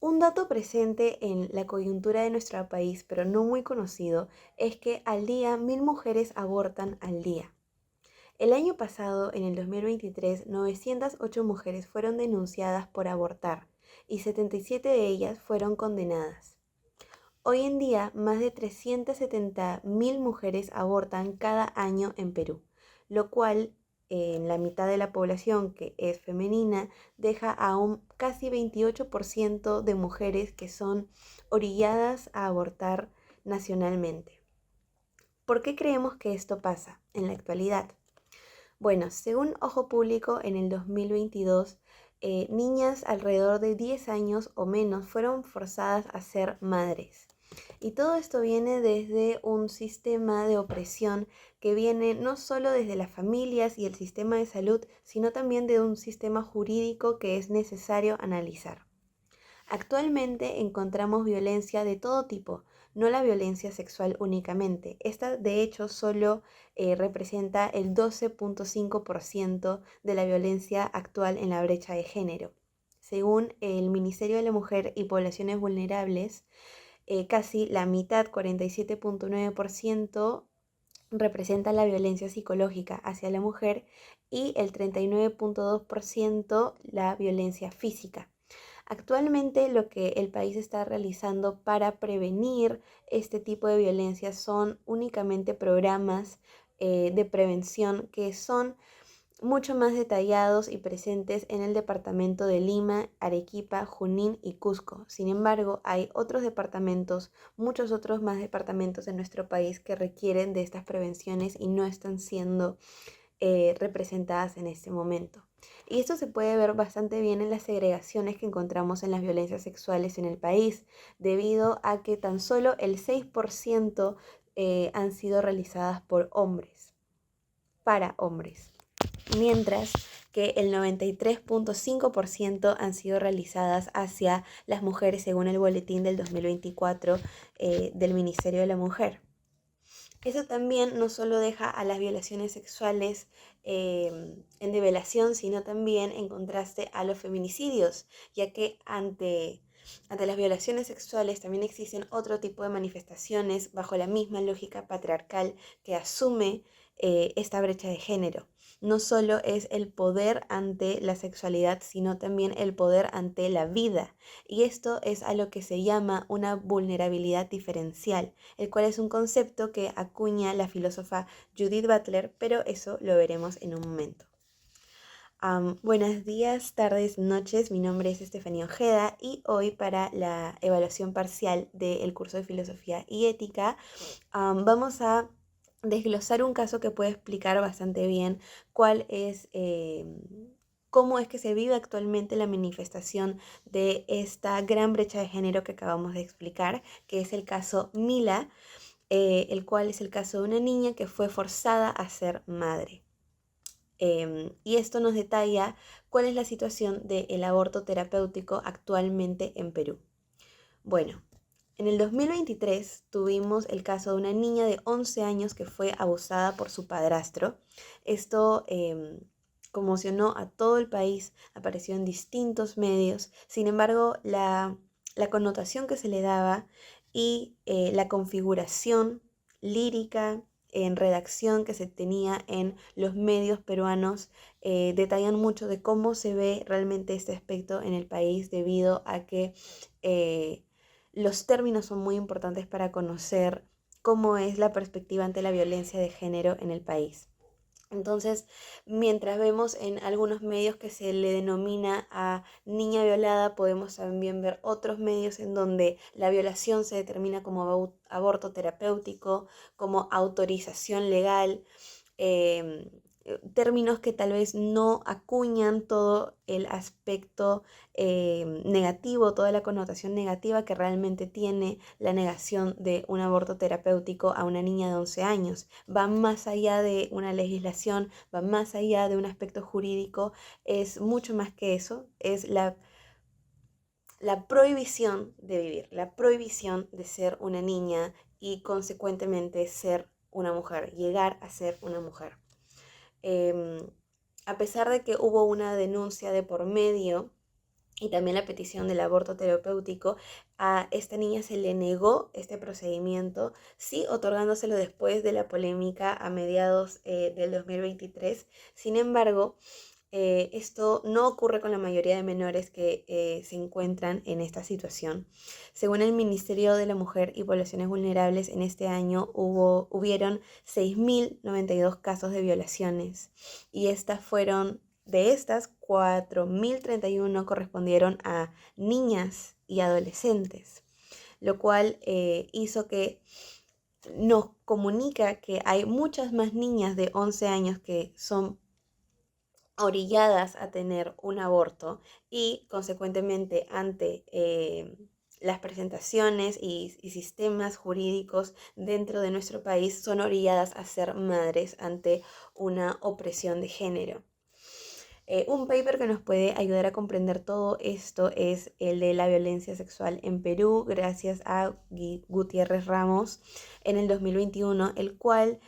Un dato presente en la coyuntura de nuestro país, pero no muy conocido, es que al día 1000 mujeres abortan al día. El año pasado, en el 2023, 908 mujeres fueron denunciadas por abortar y 77 de ellas fueron condenadas. Hoy en día, más de 370.000 mujeres abortan cada año en Perú, lo cual en la mitad de la población que es femenina deja a un casi 28% de mujeres que son orilladas a abortar nacionalmente. ¿Por qué creemos que esto pasa en la actualidad? Bueno, según Ojo Público, en el 2022, niñas alrededor de 10 años o menos fueron forzadas a ser madres. Y todo esto viene desde un sistema de opresión que viene no solo desde las familias y el sistema de salud, sino también de un sistema jurídico que es necesario analizar. Actualmente encontramos violencia de todo tipo, no la violencia sexual únicamente. Esta, de hecho, solo representa el 12.5% de la violencia actual en la brecha de género. Según el Ministerio de la Mujer y Poblaciones Vulnerables, casi la mitad, 47.9%, representa la violencia psicológica hacia la mujer y el 39.2% la violencia física. Actualmente lo que el país está realizando para prevenir este tipo de violencia son únicamente programas de prevención que son mucho más detallados y presentes en el departamento de Lima, Arequipa, Junín y Cusco. Sin embargo, hay otros departamentos, muchos otros más departamentos en nuestro país que requieren de estas prevenciones y no están siendo representadas en este momento. Y esto se puede ver bastante bien en las segregaciones que encontramos en las violencias sexuales en el país, debido a que tan solo el 6% han sido realizadas por hombres, para hombres, mientras que el 93.5% han sido realizadas hacia las mujeres según el boletín del 2024 del Ministerio de la Mujer. Eso también no solo deja a las violaciones sexuales en develación, sino también en contraste a los feminicidios, ya que ante las violaciones sexuales también existen otro tipo de manifestaciones bajo la misma lógica patriarcal que asume esta brecha de género. No solo es el poder ante la sexualidad, sino también el poder ante la vida. Y esto es a lo que se llama una vulnerabilidad diferencial, el cual es un concepto que acuña la filósofa Judith Butler, pero eso lo veremos en un momento. Buenos días, tardes, noches, mi nombre es Estefanía Ojeda y hoy para la evaluación parcial del curso de Filosofía y Ética vamos a desglosar un caso que puede explicar bastante bien cuál es cómo es que se vive actualmente la manifestación de esta gran brecha de género que acabamos de explicar, que es el caso Mila, el cual es el caso de una niña que fue forzada a ser madre. Y esto nos detalla cuál es la situación del aborto terapéutico actualmente en Perú. Bueno, en el 2023 tuvimos el caso de una niña de 11 años que fue abusada por su padrastro. Esto conmocionó a todo el país, apareció en distintos medios. Sin embargo, la connotación que se le daba y la configuración lírica en redacción que se tenía en los medios peruanos detallan mucho de cómo se ve realmente este aspecto en el país debido a que los términos son muy importantes para conocer cómo es la perspectiva ante la violencia de género en el país. Entonces, mientras vemos en algunos medios que se le denomina a niña violada, podemos también ver otros medios en donde la violación se determina como aborto terapéutico, como autorización legal, eh, términos que tal vez no acuñan todo el aspecto negativo, toda la connotación negativa que realmente tiene la negación de un aborto terapéutico a una niña de 11 años. Va más allá de una legislación, va más allá de un aspecto jurídico, es mucho más que eso, es la prohibición de vivir, la prohibición de ser una niña y consecuentemente ser una mujer, llegar a ser una mujer. A pesar de que hubo una denuncia de por medio, y también la petición del aborto terapéutico, a esta niña se le negó este procedimiento, sí otorgándoselo después de la polémica a mediados del 2023. Sin embargo, esto no ocurre con la mayoría de menores que se encuentran en esta situación. Según el Ministerio de la Mujer y Poblaciones Vulnerables, en este año hubieron 6.092 casos de violaciones y de estas, 4.031 correspondieron a niñas y adolescentes, lo cual hizo que nos comunica que hay muchas más niñas de 11 años que son orilladas a tener un aborto y consecuentemente ante las presentaciones y sistemas jurídicos dentro de nuestro país son orilladas a ser madres ante una opresión de género. Un paper que nos puede ayudar a comprender todo esto es el de la violencia sexual en Perú, gracias a Gutiérrez Ramos en el 2021, el cual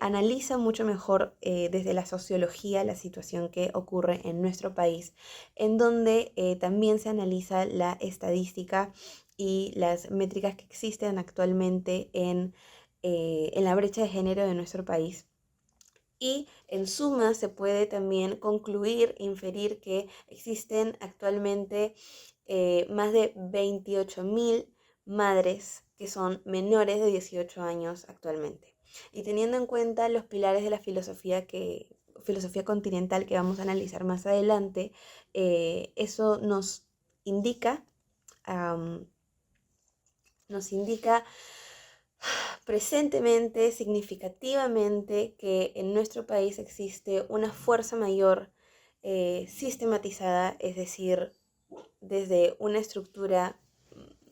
analiza mucho mejor desde la sociología la situación que ocurre en nuestro país, en donde también se analiza la estadística y las métricas que existen actualmente en la brecha de género de nuestro país. Y en suma se puede también concluir, inferir que existen actualmente más de 28.000 madres que son menores de 18 años actualmente. Y teniendo en cuenta los pilares de la filosofía continental que vamos a analizar más adelante, eso indica, um, nos indica presentemente, significativamente, que en nuestro país existe una fuerza mayor sistematizada, es decir, desde una estructura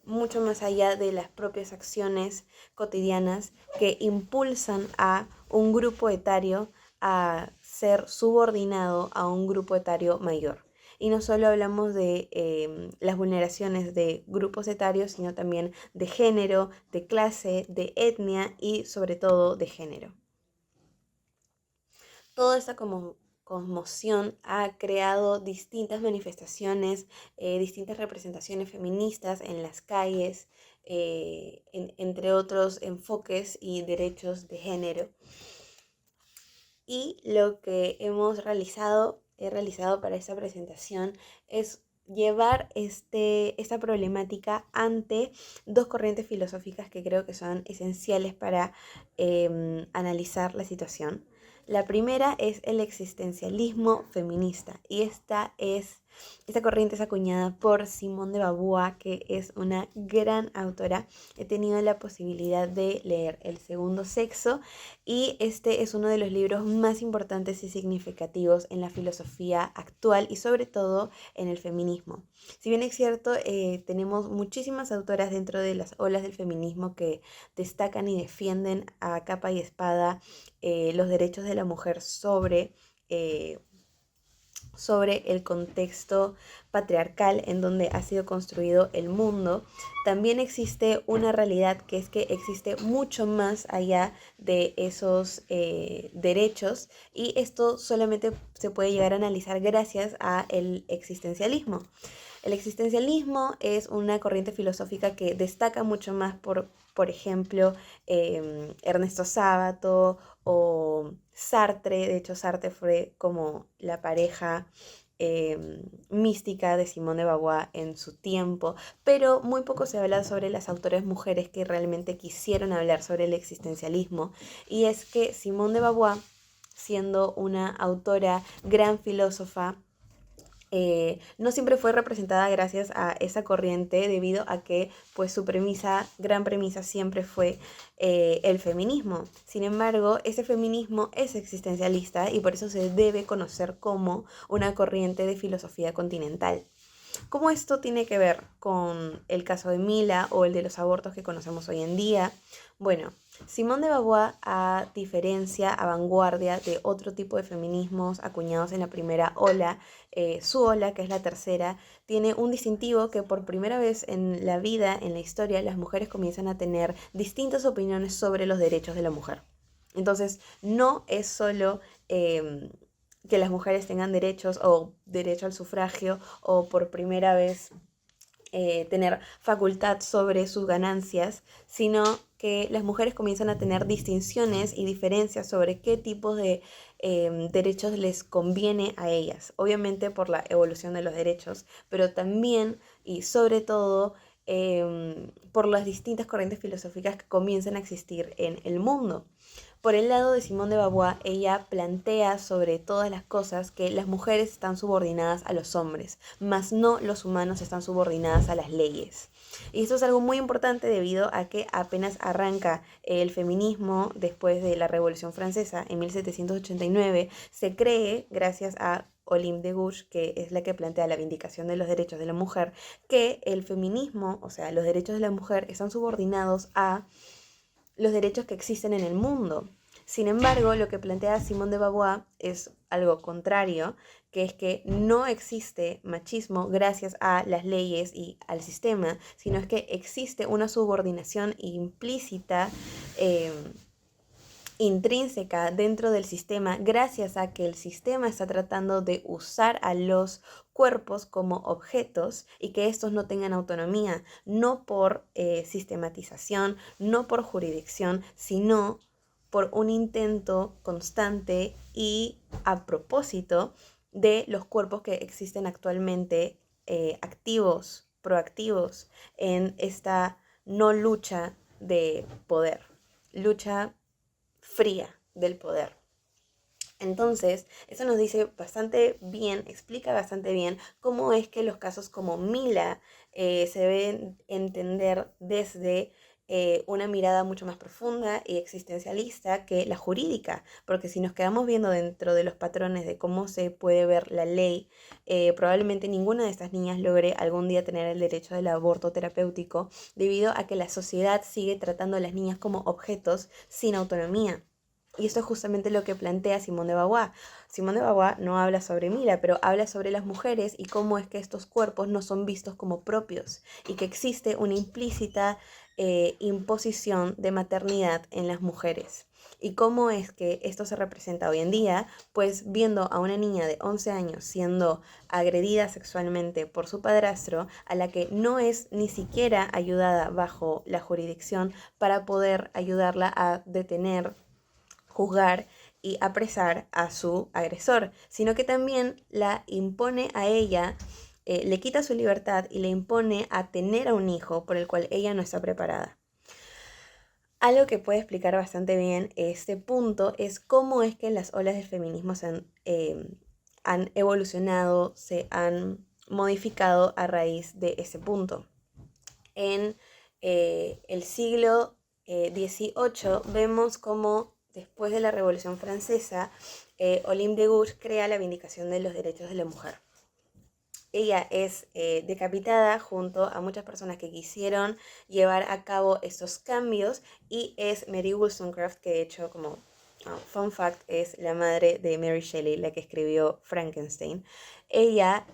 mucho más allá de las propias acciones cotidianas que impulsan a un grupo etario a ser subordinado a un grupo etario mayor. Y no solo hablamos de las vulneraciones de grupos etarios, sino también de género, de clase, de etnia y sobre todo de género. Toda esta conmoción ha creado distintas manifestaciones, distintas representaciones feministas en las calles, entre otros enfoques y derechos de género. Y lo que he realizado para esta presentación es llevar esta problemática ante dos corrientes filosóficas que creo que son esenciales para analizar la situación. La primera es el existencialismo feminista y esta corriente es acuñada por Simone de Beauvoir, que es una gran autora. He tenido la posibilidad de leer El segundo sexo y este es uno de los libros más importantes y significativos en la filosofía actual y sobre todo en el feminismo. Si bien es cierto, tenemos muchísimas autoras dentro de las olas del feminismo que destacan y defienden a capa y espada los derechos de la mujer sobre el contexto patriarcal en donde ha sido construido el mundo, también existe una realidad que es que existe mucho más allá de esos derechos y esto solamente se puede llegar a analizar gracias al existencialismo. El existencialismo es una corriente filosófica que destaca mucho más por ejemplo, Ernesto Sábato o Sartre. De hecho, Sartre fue como la pareja mística de Simone de Beauvoir en su tiempo, pero muy poco se habla sobre las autoras mujeres que realmente quisieron hablar sobre el existencialismo. Y es que Simone de Beauvoir, siendo una autora, gran filósofa, no siempre fue representada gracias a esa corriente debido a que pues su gran premisa siempre fue el feminismo. Sin embargo, ese feminismo es existencialista y por eso se debe conocer como una corriente de filosofía continental. ¿Cómo esto tiene que ver con el caso de Mila o el de los abortos que conocemos hoy en día? Bueno, Simone de Beauvoir, a vanguardia de otro tipo de feminismos acuñados en la primera ola, su ola, que es la tercera, tiene un distintivo que por primera vez en la vida, en la historia, las mujeres comienzan a tener distintas opiniones sobre los derechos de la mujer. Entonces, no es solo que las mujeres tengan derechos o derecho al sufragio o por primera vez tener facultad sobre sus ganancias, sino que las mujeres comienzan a tener distinciones y diferencias sobre qué tipos de derechos les conviene a ellas. Obviamente por la evolución de los derechos, pero también y sobre todo por las distintas corrientes filosóficas que comienzan a existir en el mundo. Por el lado de Simone de Beauvoir, ella plantea sobre todas las cosas que las mujeres están subordinadas a los hombres, mas no los humanos están subordinadas a las leyes. Y esto es algo muy importante debido a que apenas arranca el feminismo después de la Revolución Francesa en 1789, se cree, gracias a Olympe de Gouges, que es la que plantea la vindicación de los derechos de la mujer, que el feminismo, o sea, los derechos de la mujer, están subordinados a los derechos que existen en el mundo. Sin embargo, lo que plantea Simone de Beauvoir es algo contrario, que es que no existe machismo gracias a las leyes y al sistema, sino es que existe una subordinación implícita, intrínseca dentro del sistema, gracias a que el sistema está tratando de usar a los cuerpos como objetos y que estos no tengan autonomía, no por sistematización, no por jurisdicción, sino por un intento constante y a propósito de los cuerpos que existen actualmente activos, proactivos en esta no lucha de poder, lucha fría del poder. Entonces, eso nos dice bastante bien, explica bastante bien cómo es que los casos como Mila se deben entender desde una mirada mucho más profunda y existencialista que la jurídica, porque si nos quedamos viendo dentro de los patrones de cómo se puede ver la ley, probablemente ninguna de estas niñas logre algún día tener el derecho del aborto terapéutico debido a que la sociedad sigue tratando a las niñas como objetos sin autonomía. Y esto es justamente lo que plantea Simone de Beauvoir. Simone de Beauvoir no habla sobre Mila, pero habla sobre las mujeres y cómo es que estos cuerpos no son vistos como propios y que existe una implícita imposición de maternidad en las mujeres. ¿Y cómo es que esto se representa hoy en día? Pues viendo a una niña de 11 años siendo agredida sexualmente por su padrastro, a la que no es ni siquiera ayudada bajo la jurisdicción para poder ayudarla a detener, juzgar y apresar a su agresor, sino que también la impone a ella, le quita su libertad y le impone a tener a un hijo por el cual ella no está preparada. Algo que puede explicar bastante bien este punto es cómo es que las olas del feminismo han evolucionado, se han modificado a raíz de ese punto. En el siglo XVIII vemos cómo después de la Revolución Francesa, Olympe de Gouges crea la vindicación de los derechos de la mujer. Ella es decapitada junto a muchas personas que quisieron llevar a cabo estos cambios y es Mary Wollstonecraft, que de hecho, como fun fact, es la madre de Mary Shelley, la que escribió Frankenstein. Ella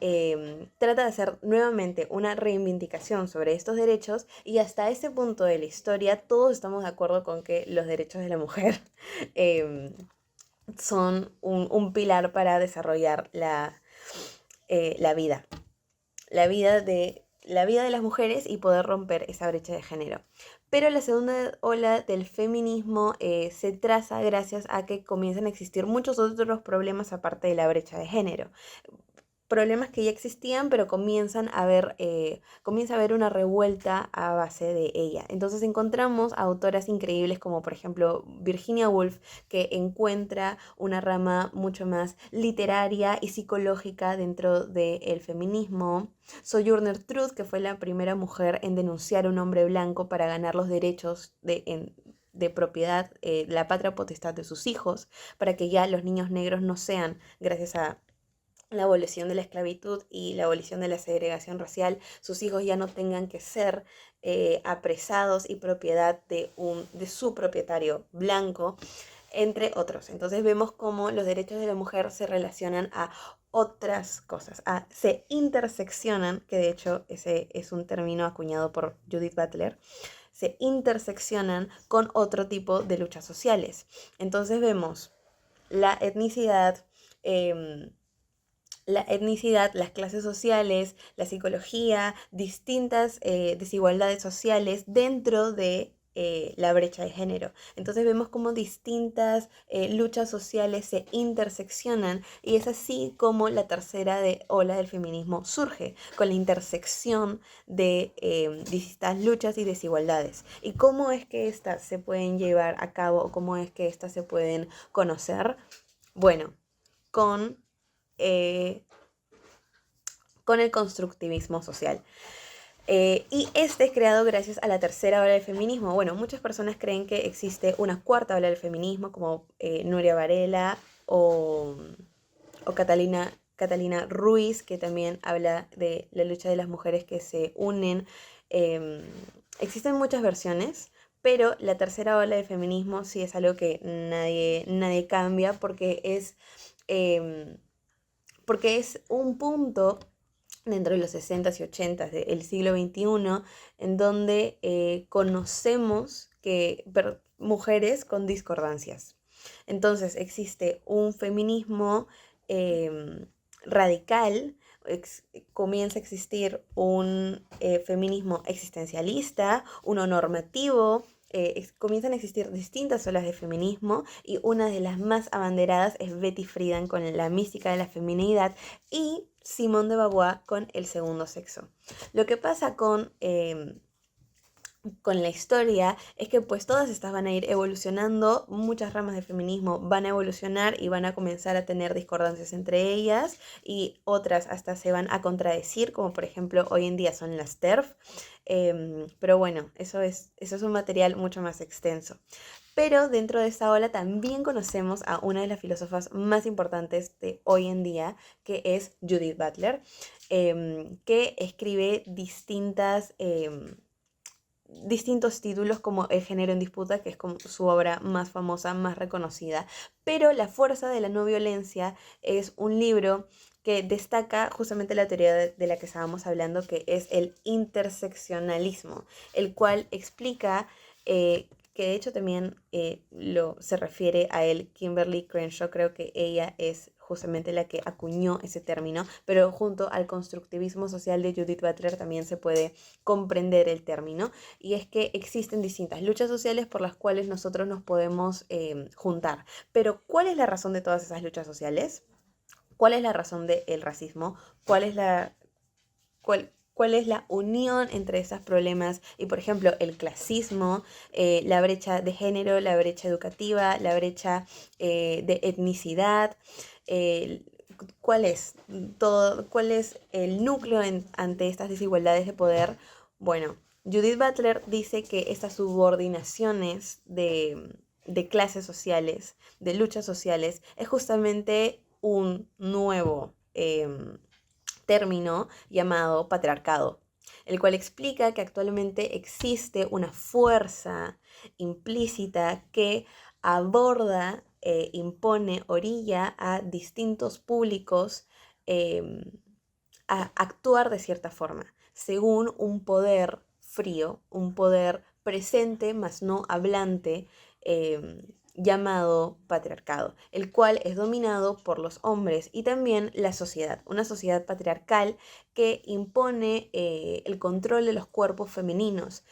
trata de hacer nuevamente una reivindicación sobre estos derechos y hasta ese punto de la historia todos estamos de acuerdo con que los derechos de la mujer son un pilar para desarrollar la vida. La vida de las mujeres y poder romper esa brecha de género. Pero la segunda ola del feminismo se traza gracias a que comienzan a existir muchos otros problemas aparte de la brecha de género. Problemas que ya existían, pero comienza a haber una revuelta a base de ella. Entonces encontramos autoras increíbles como por ejemplo Virginia Woolf, que encuentra una rama mucho más literaria y psicológica dentro del feminismo. Sojourner Truth, que fue la primera mujer en denunciar a un hombre blanco para ganar los derechos de propiedad, la patria potestad de sus hijos, para que ya los niños negros no sean, gracias a la abolición de la esclavitud y la abolición de la segregación racial, sus hijos ya no tengan que ser apresados y propiedad de su propietario blanco, entre otros. Entonces vemos cómo los derechos de la mujer se relacionan a otras cosas, se interseccionan, que de hecho ese es un término acuñado por Judith Butler, se interseccionan con otro tipo de luchas sociales. Entonces vemos la etnicidad, la etnicidad, las clases sociales, la psicología, distintas desigualdades sociales dentro de la brecha de género. Entonces vemos cómo distintas luchas sociales se interseccionan y es así como la tercera ola del feminismo surge, con la intersección de distintas luchas y desigualdades. ¿Y cómo es que estas se pueden llevar a cabo o cómo es que estas se pueden conocer? Bueno, con eh, con el constructivismo social. Y este es creado gracias a la tercera ola del feminismo. Bueno, muchas personas creen que existe una cuarta ola del feminismo, como Nuria Varela o Catalina Ruiz, que también habla de la lucha de las mujeres que se unen. Eh, Existen muchas versiones, pero la tercera ola del feminismo sí es algo que nadie cambia eh, porque es un punto dentro de los 60s y 80s del siglo XXI, en donde conocemos que mujeres con discordancias. Entonces existe un feminismo eh, radical, comienza a existir un feminismo existencialista, uno normativo, comienzan a existir distintas olas de feminismo y una de las más abanderadas es Betty Friedan con la mística de la feminidad y Simone de Beauvoir con el segundo sexo. Lo que pasa con la historia es que pues todas estas van a ir evolucionando, muchas ramas del feminismo van a evolucionar y van a comenzar a tener discordancias entre ellas y otras hasta se van a contradecir, como por ejemplo hoy en día son las TERF, pero bueno, eso es un material mucho más extenso. Pero dentro de esa ola también conocemos a una de las filósofas más importantes de hoy en día, que es Judith Butler, que escribe distintos títulos como El género en disputa, que es como su obra más famosa, más reconocida. Pero La fuerza de la no violencia es un libro que destaca justamente la teoría de la que estábamos hablando, que es el interseccionalismo, el cual explica que de hecho también se refiere a él Kimberly Crenshaw, creo que ella es justamente la que acuñó ese término, pero junto al constructivismo social de Judith Butler también se puede comprender el término, y es que existen distintas luchas sociales por las cuales nosotros nos podemos juntar. Pero ¿cuál es la razón de todas esas luchas sociales? ¿Cuál es la razón del racismo? ¿Cuál es la unión entre esos problemas? Y por ejemplo, el clasismo, la brecha de género, la brecha educativa, la brecha de etnicidad. eh, ¿Cuál es el núcleo ante estas desigualdades de poder? Bueno, Judith Butler dice que estas subordinaciones de clases sociales, de luchas sociales, es justamente un nuevo término llamado patriarcado, el cual explica que actualmente existe una fuerza implícita que aborda, impone orilla a distintos públicos eh, a actuar de cierta forma, según un poder frío, un poder presente, mas no hablante, llamado patriarcado, el cual es dominado por los hombres y también la sociedad, una sociedad patriarcal que impone el control de los cuerpos femeninos.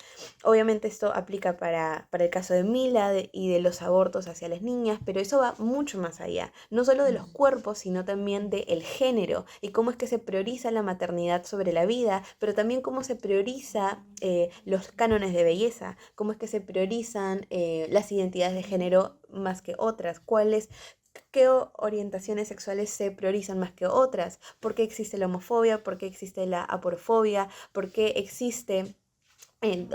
Obviamente esto aplica para el caso de Mila y de los abortos hacia las niñas, pero eso va mucho más allá, no solo de los cuerpos, sino también del género y cómo es que se prioriza la maternidad sobre la vida, pero también cómo se prioriza los cánones de belleza, cómo es que se priorizan las identidades de género más que otras, qué orientaciones sexuales se priorizan más que otras, por qué existe la homofobia, por qué existe la aporofobia, por qué existe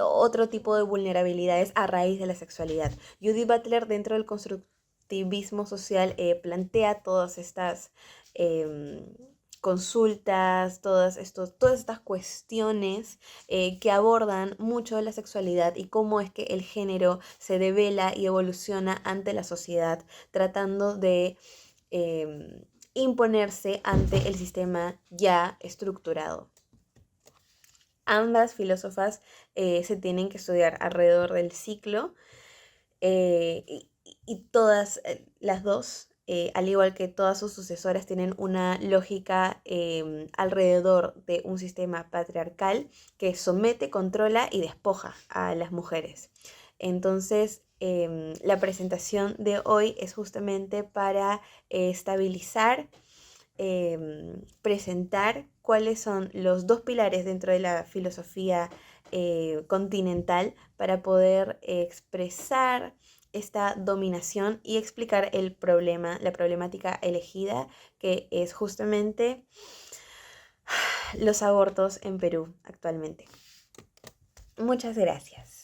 otro tipo de vulnerabilidades a raíz de la sexualidad. Judith Butler dentro del constructivismo social plantea todas estas eh, consultas, todas estas cuestiones que abordan mucho la sexualidad y cómo es que el género se devela y evoluciona ante la sociedad, tratando de imponerse ante el sistema ya estructurado. Ambas filósofas se tienen que estudiar alrededor del ciclo y todas las dos al igual que todas sus sucesoras, tienen una lógica alrededor de un sistema patriarcal que somete, controla y despoja a las mujeres. Entonces, la presentación de hoy es justamente para estabilizar, presentar cuáles son los dos pilares dentro de la filosofía continental para poder expresar esta dominación y explicar el problema, la problemática elegida, que es justamente los abortos en Perú actualmente. Muchas gracias.